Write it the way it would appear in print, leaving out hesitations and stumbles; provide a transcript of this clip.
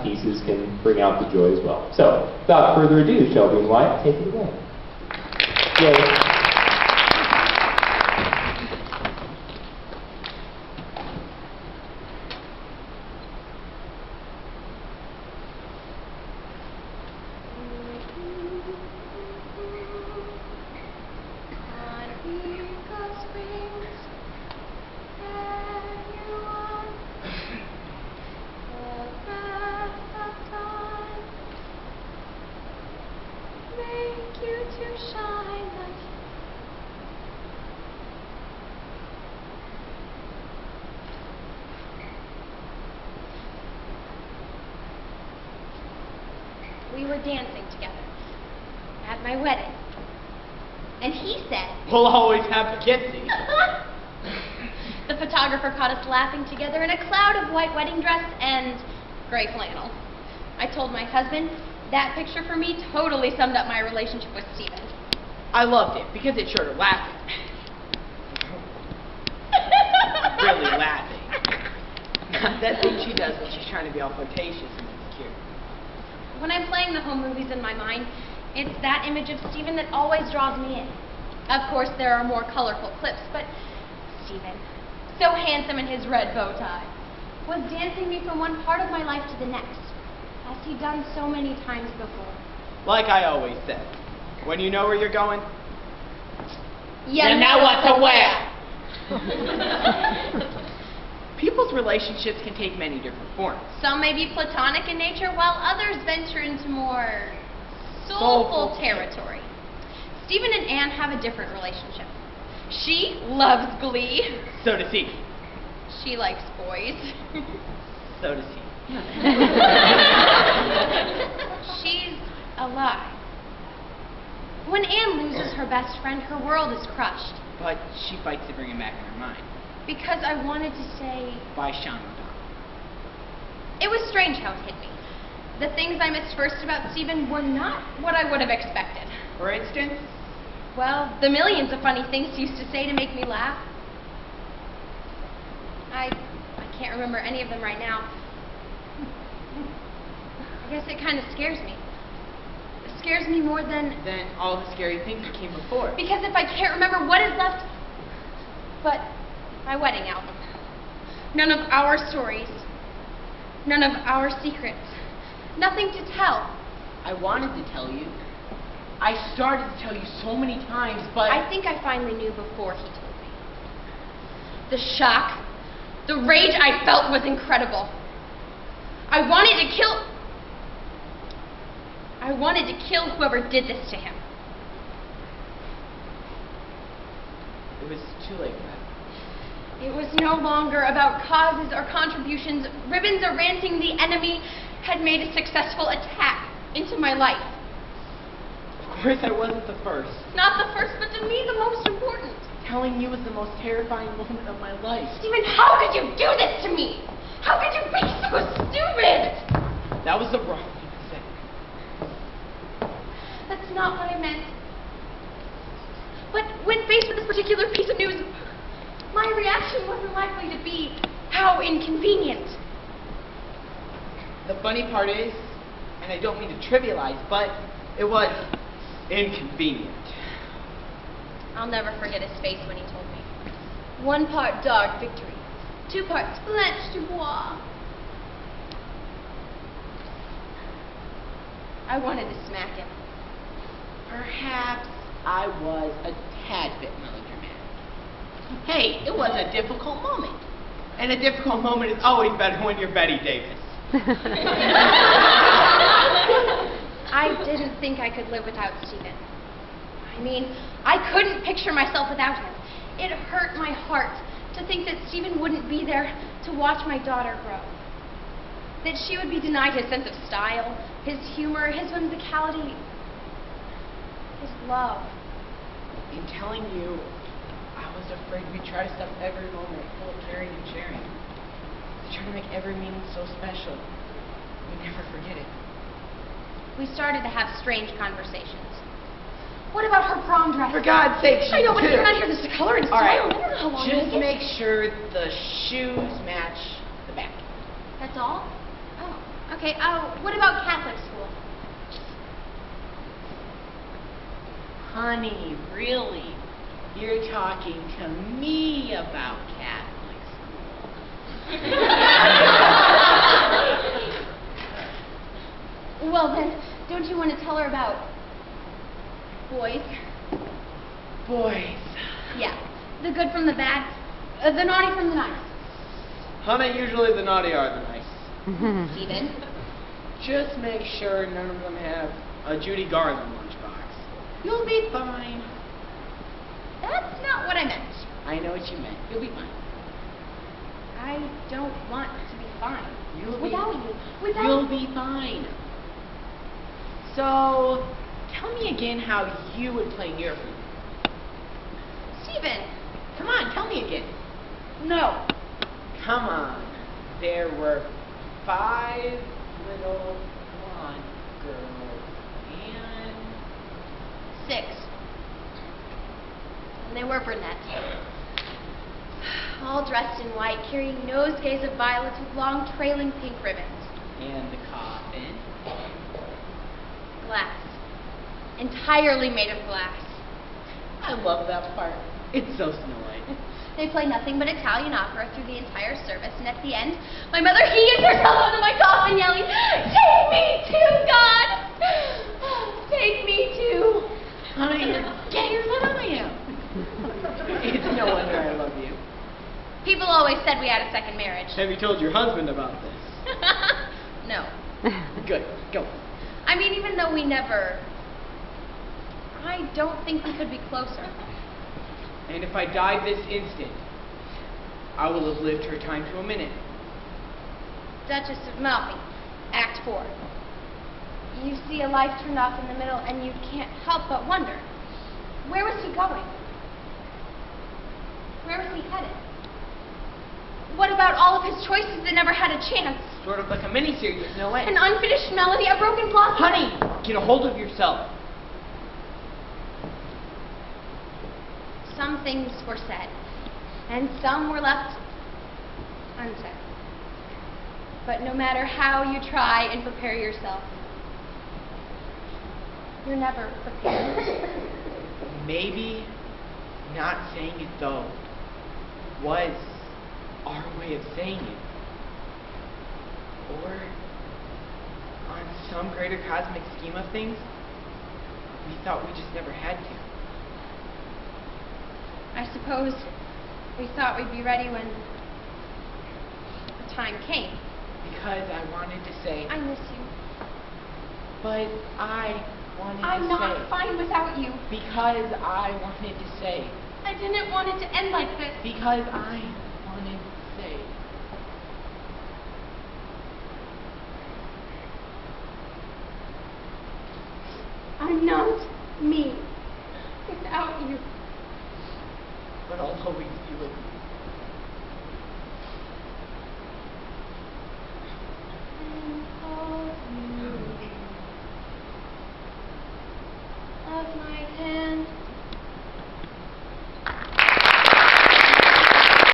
pieces can bring out the joy as well. So, without further ado, Shelby and Wyatt, take it away. Yay. We were dancing together at my wedding. And he said, "We'll always have Kitsy." The photographer caught us laughing together in a cloud of white wedding dress and gray flannel. I told my husband that picture for me totally summed up my relationship with Stephen. I loved it because it showed her laughing. Really laughing. Not that thing she does when she's trying to be all flirtatious and insecure. When I'm playing the home movies in my mind, it's that image of Stephen that always draws me in. Of course, there are more colorful clips, but Stephen, so handsome in his red bow tie, was dancing me from one part of my life to the next, as he'd done so many times before. Like I always said, when you know where you're going, you know what to wear. People's relationships can take many different forms. Some may be platonic in nature, while others venture into more soulful territory. Stephen and Anne have a different relationship. She loves Glee. So does he. She likes boys. So does he. She's alive. When Anne loses her best friend, her world is crushed. But she fights to bring him back in her mind. Because I wanted to say... By Sean O'Donnell. It was strange how it hit me. The things I missed first about Stephen were not what I would have expected. For instance? Well, the millions of funny things he used to say to make me laugh. I can't remember any of them right now. I guess it kind of scares me. It scares me more than all the scary things that came before. Because if I can't remember what is left but my wedding album. None of our stories. None of our secrets. Nothing to tell. I wanted to tell you. I started to tell you so many times, but... I think I finally knew before he told me. The shock, the rage I felt was incredible. I wanted to kill whoever did this to him. It was too late for that. It was no longer about causes or contributions. Ribbons or ranting, the enemy had made a successful attack into my life. Of course I wasn't the first. Not the first, but to me the most important. Telling you was the most terrifying moment of my life. Stephen, how could you do this to me? How could you be so stupid? That was the wrong thing to say. That's not what I meant. But when faced with this particular piece of news, my reaction wasn't likely to be how inconvenient. The funny part is, and I don't mean to trivialize, but it was inconvenient. I'll never forget his face when he told me. 1 part dark victory, 2 parts Blanche Dubois. I wanted to smack him. Perhaps I was a tad bit melodramatic. Hey, it was a difficult moment. And a difficult moment is always better when you're Betty Davis. I didn't think I could live without Stephen. I mean, I couldn't picture myself without him. It hurt my heart to think that Stephen wouldn't be there to watch my daughter grow. That she would be denied his sense of style, his humor, his whimsicality, his love. In telling you, I was afraid we'd try to stuff every moment full of caring and sharing. To try to make every meaning so special. We'd never forget it. We started to have strange conversations. What about her prom dress? For God's sake, I know, but if you're not here, this is the color and style. All right. I don't know how long Just it make sure the shoes match the back. That's all? Oh, Okay, what about Catholic school? Honey, really? You're talking to me about Catholic school. Well then, don't you want to tell her about boys? Boys. Yeah, the good from the bad, the naughty from the nice. Honey, usually the naughty are the nice. Steven? Just make sure none of them have a Judy Garland lunchbox. You'll be fine. That's not what I meant. I know what you meant. You'll be fine. I don't want to be fine. You'll Without be, you. Without You'll be fine. So, tell me again how you would play near food. Steven! Come on, tell me again. No. Come on. There were 5 little blonde girls and 6. And they were brunettes. All dressed in white, carrying nosegays of violets with long trailing pink ribbons. and the coffin. Glass. Entirely made of glass. I love that part. It's so Snow White. They play nothing but Italian opera through the entire service, and at the end, my mother heaves herself onto my coffin, yelling, "Take me too, God! Take me too!" Honey, you're gayer than I am. It's no wonder I love you. People always said we had a second marriage. Have you told your husband about this? No. Good. Go. I mean, even though we never... I don't think we could be closer. And if I died this instant, I will have lived her time to a minute. Duchess of Malfi, Act 4. You see a life turned off in the middle, and you can't help but wonder, where was he going? Where was he headed? What about all of his choices that never had a chance? Sort of like a miniseries with no end. An unfinished melody, a broken blossom. Honey, get a hold of yourself. Some things were said, and some were left unsaid. But no matter how you try and prepare yourself, you're never prepared. Maybe not saying it though was our way of saying it. Or on some greater cosmic scheme of things, we thought we just never had to. I suppose we thought we'd be ready when the time came. Because I wanted to say, I miss you. but I wanted I'm to not say. fine without you. Because I wanted to say. I didn't want it to end like this. Because I